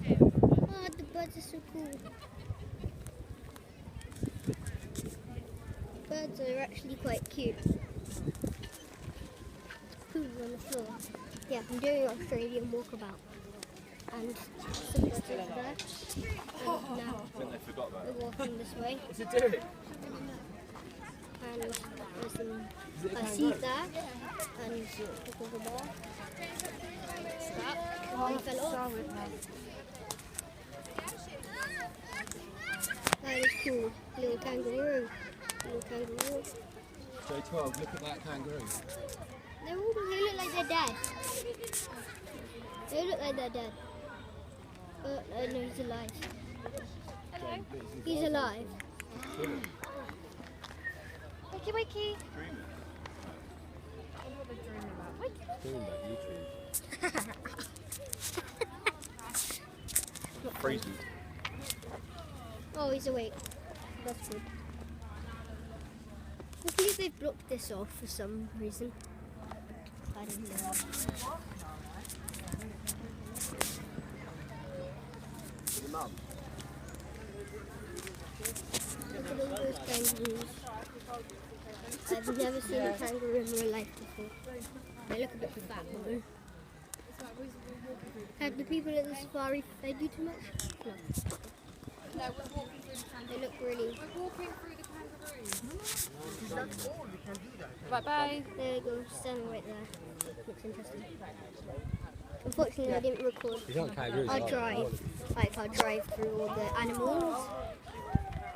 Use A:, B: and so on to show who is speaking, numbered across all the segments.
A: Oh, the birds are so cool. Birds are actually quite cute. Poo on the floor. Yeah, I'm doing an Australian walkabout. And something's still there. And now we're walking this way.
B: What's it doing?
A: And there's a seat there. And look over there. Stop. And fell off. That is cool. Little kangaroo. Little kangaroo.
B: J12, look at that kangaroo.
A: They look like they're dead. They look like they're dead. But no, he's alive. He's alive. Wakey, wakey.
B: Doing that YouTube. Freezing.
A: Oh, he's awake. That's good. I believe they've blocked this off for some reason. I don't know. Look at all those kangaroos. I've never seen a kangaroo in real life before. They look a bit fat though. Have the people at the safari fed you too much? No.
C: No, we're walking through the kangaroo.
A: They look really...
C: We're walking through the kangaroos.
B: That's all, we can do that.
C: Bye bye.
A: There you go, standing right there. Looks interesting. Unfortunately, I didn't record.
B: These aren't kangaroos.
A: I'll drive. Like, I'll drive through all the animals.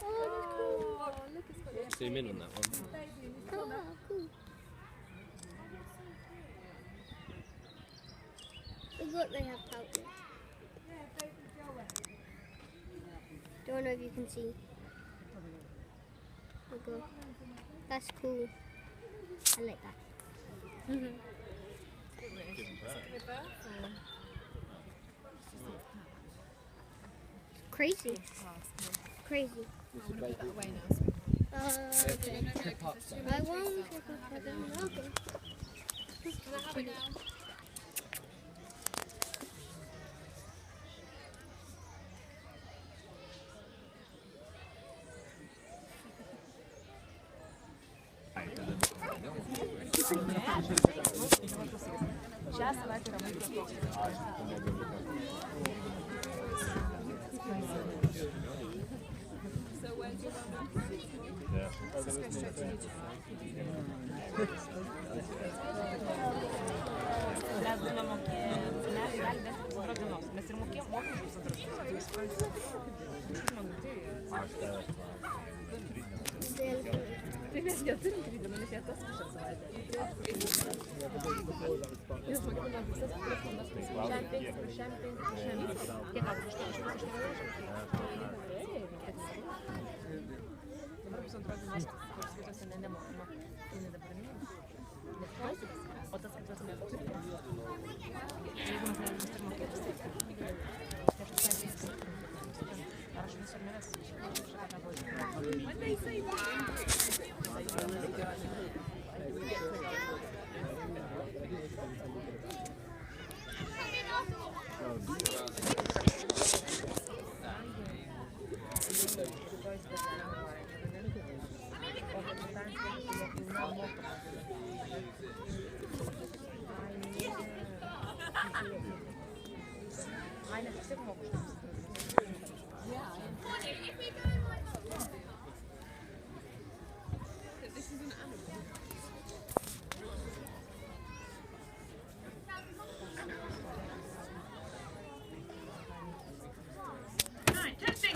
A: Oh, that's cool.
B: Zoom in on that one.
A: Oh, cool. Look, they have pouches. Don't know if you can see. There you go. That's cool. I like that. Crazy. Crazy. Okay. I won't. Okay.
C: Can I have it now?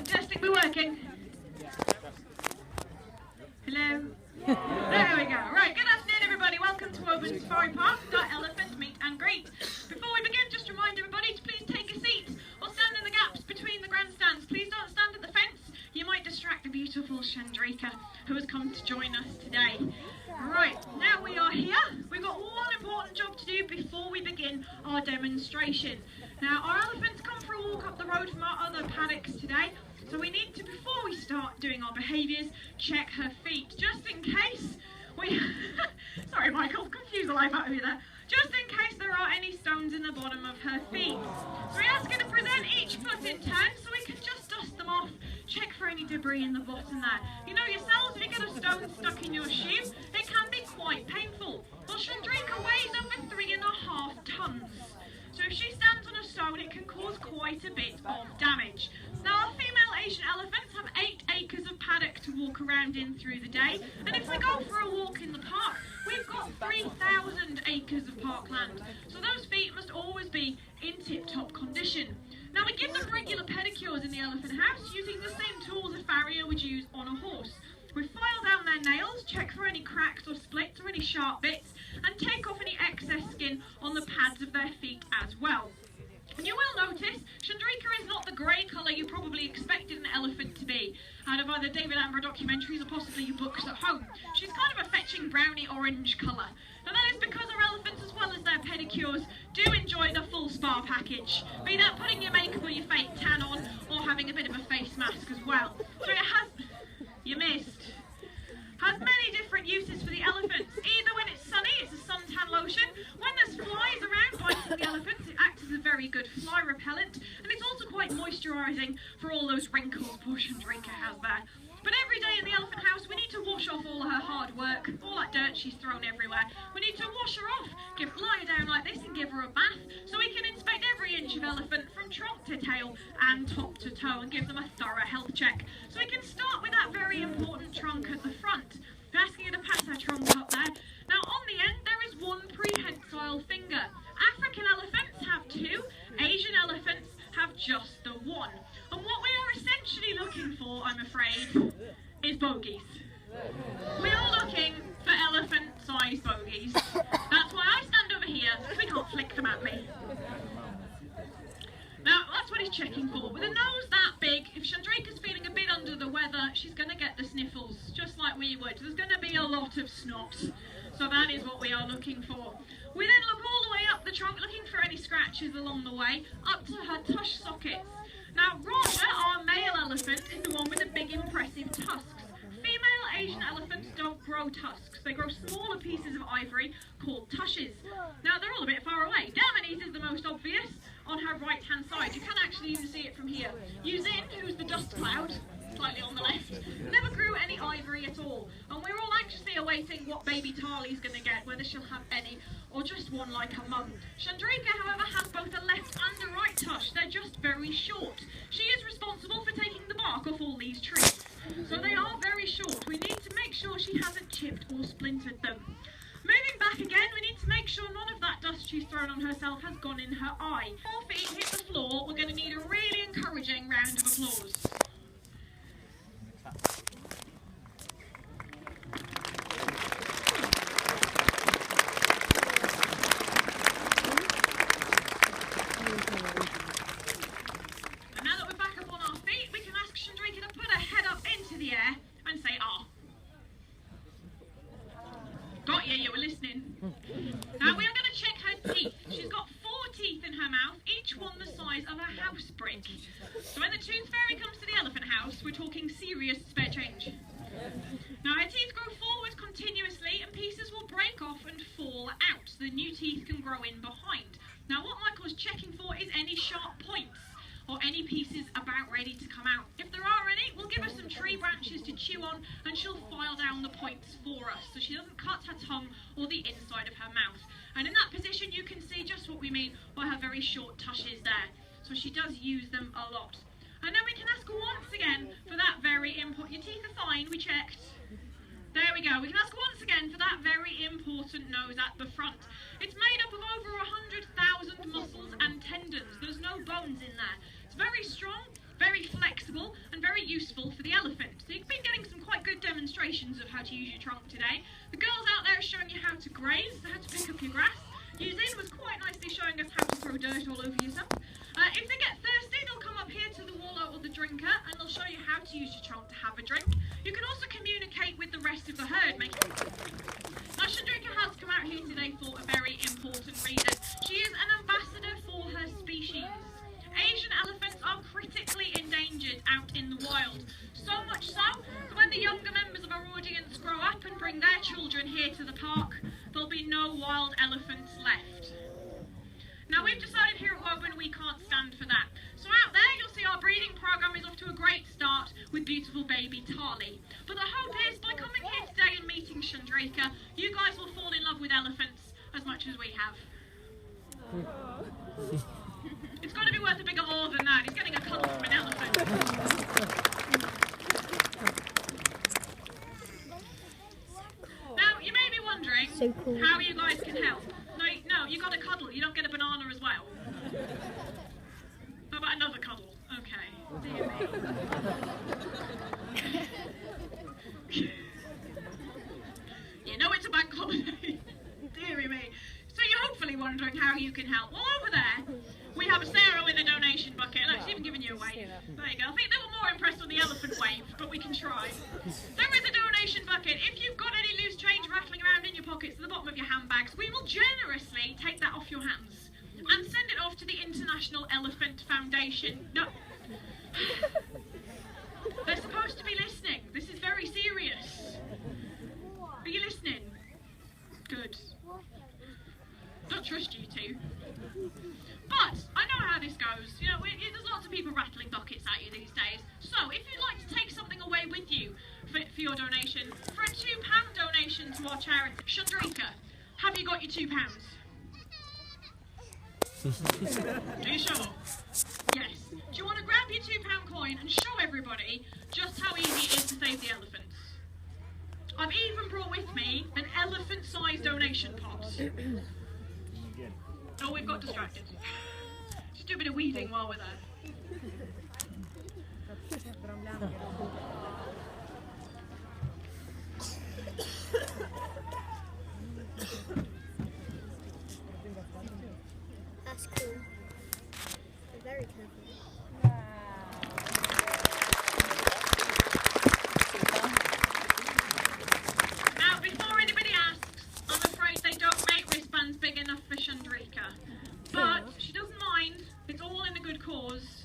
D: Testing, we're working. Hello? There we go. Right, good afternoon everybody. Welcome to Woburn Safari Park, Elephant Meet and Greet. Before we begin, just remind everybody to please take a seat or stand in the gaps between the grandstands. Please don't stand at the fence. You might distract the beautiful Chandraka who has come to join us today. Right, now we are here. We've got one important job to do before we begin our demonstration. Now, our elephants come for a walk up the road from our other paddocks today, so we need to, before we start doing our behaviours, check her feet, just in case we... Sorry, Michael, confused the life out of you there. Just in case there are any stones in the bottom of her feet. So we ask her to present each foot debris in the bottom there. You know yourselves, if you get a stone stuck in your shoe, it can be quite painful. Well, Chandrika weighs over 3.5 tons. So if she stands on a stone, it can cause quite a bit of damage. Now, our female Asian elephants have 8 acres of paddock to walk around in through the day. And if we go for a walk in the park, we've got 3,000 acres of parkland. So those feet must always be in tip-top condition. Now, we give them regular pedicures in the elephant house using the same tools a farrier would use on a horse. We file down their nails, check for any cracks or splits or any sharp bits, and take off any excess skin on the pads of their feet as well. And you will notice, Chandrika is not the grey colour you probably expected an elephant to be, out of either David Attenborough documentaries or possibly your books at home. She's kind of a fetching browny orange colour. Now that is because our elephants, as well as their pedicures, do enjoy the full spa package, be that putting your makeup or your fake tan on, or having a bit of a face mask as well. So it has... You missed. Has many different uses for the elephants. Either when it's sunny, it's a suntan lotion. When there's flies around biting the elephants, it acts as a very good fly repellent. And it's also quite moisturising for all those wrinkles poor Chandrika has there. But every day in the elephant house, we need to wash off all her hard work, all that dirt she's thrown everywhere. We need to wash her off, lie her down like this and give her a bath, so we can inspect every inch of elephant from trunk to tail and top to toe and give them a thorough health check. So we can start with that very important trunk at the front. I'm asking you to pass her trunk up there. Now on the end there is one prehensile finger. African elephants have 2, Asian elephants have just the 1. And what we are essentially looking for, I'm afraid, is bogies. We are looking for elephant-sized bogies. That's why I stand over here, because we can't flick them at me. Now, that's what he's checking for. With a nose that big, if Chandrika's feeling a bit under the weather, she's going to get the sniffles, just like we would. There's going to be a lot of snot. So that is what we are looking for. We then look all the way up the trunk, looking for any scratches along the way, up to her tush sockets. Now, Roger, our male elephant, is the one with the big, impressive tusks. Female Asian elephants don't grow tusks. They grow smaller pieces of ivory called tushes. Now, they're all a bit far away. Damanis is the most obvious on her right-hand side. You can actually even see it from here. Yuzin, who's the dust cloud, slightly on the left, never grew any ivory at all. And we're all anxiously awaiting what baby Tali's going to get, whether she'll have any or just one like her mum. Chandrika, however, has both a left and a right tush. They're just very short. She is responsible for taking the bark off all these trees. So they are very short. We need to make sure she hasn't chipped or splintered them. Moving back again, we need to make sure none of that dust she's thrown on herself has gone in her eye. 4 feet hit the floor. We're going to need a really encouraging round of applause. And now that we're back up on our feet, we can ask Chandrika to put her head up into the air and say, ah. Got you, you were listening. Now we are going to check her teeth. She's got 4 teeth in her mouth, each one the size of a house brick. So when the tooth fairy comes to the elephant house, we're talking serious spare change. Now her teeth grow forward continuously and pieces will break off and fall out so the new teeth can grow in behind. Now what Michael's checking for is any sharp points or any pieces about ready to come out. If there are any, we'll give her some tree branches to chew on and she'll file down the points for us so she doesn't cut her tongue or the inside of her mouth. And in that position you can see just what we mean by her very short tushes there. So she does use them a lot. And then we can ask her once again for that very important... Your teeth are fine, we checked. There we go. We can ask once again for that very important nose at the front. It's made up of over 100,000 muscles and tendons. There's no bones in there. It's very strong, very flexible, and very useful for the elephant. So you've been getting some quite good demonstrations of how to use your trunk today. The girls out there are showing you how to graze, so how to pick up your grass. Yuzin was quite nicely showing us how to throw dirt all over yourself. If they get thirsty, they'll come up here to the wallow or the drinker, and they'll show you how to use your trunk to have a drink. You can also communicate with the rest of the herd. Now, Chandrika has come out here today for a very important reason. She is an ambassador for her species. Asian elephants are critically endangered out in the wild. So much so that when the younger members of our audience grow up and bring their children here to the park, there'll be no wild elephants left. Now we've decided here at Woburn we can't stand for that. So out there you'll see our breeding programme is off to a great start with with beautiful baby Tali. But the hope is, by coming here today and meeting Chandraika, you guys will fall in love with elephants as much as we have. It's got to be worth a bigger more than that. He's getting a cuddle from an elephant. Now, you may be wondering
A: So cool.
D: how you guys can help. No, you got a cuddle. You don't get a banana as well. How about another cuddle? Okay. Dear me. You know it's a bank holiday. Deary me. So you're hopefully wondering how you can help. Well, over there, we have a Sarah with a donation bucket. Look, she's even giving you a wave. There you go. I think they were more impressed with the elephant wave, but we can try. There is a donation bucket. If you've got any loose change rattling around in your pockets at the bottom of your handbags, we will generously take that off your hands and send it off to the International Elephant Foundation. No. They're supposed to be listening. This is very serious. Are you listening? Good. Don't trust you two. But I know how this goes. You know, there's lots of people rattling buckets at you these days. So if you'd like to take something away with you for your donation, for a £2 donation to our charity, Chandraika, have you got your £2? Are you sure? Yes. Do you want to grab your £2 coin and show everybody just how easy it is to save the elephants? I've even brought with me an elephant-sized donation pot. Oh, we've got distracted. Just do a bit of weeding while we're there.
A: That's cool. They're very careful.
D: Now, before anybody asks, I'm afraid they don't make wristbands big enough for Chandraika. But she doesn't mind. It's all in a good cause.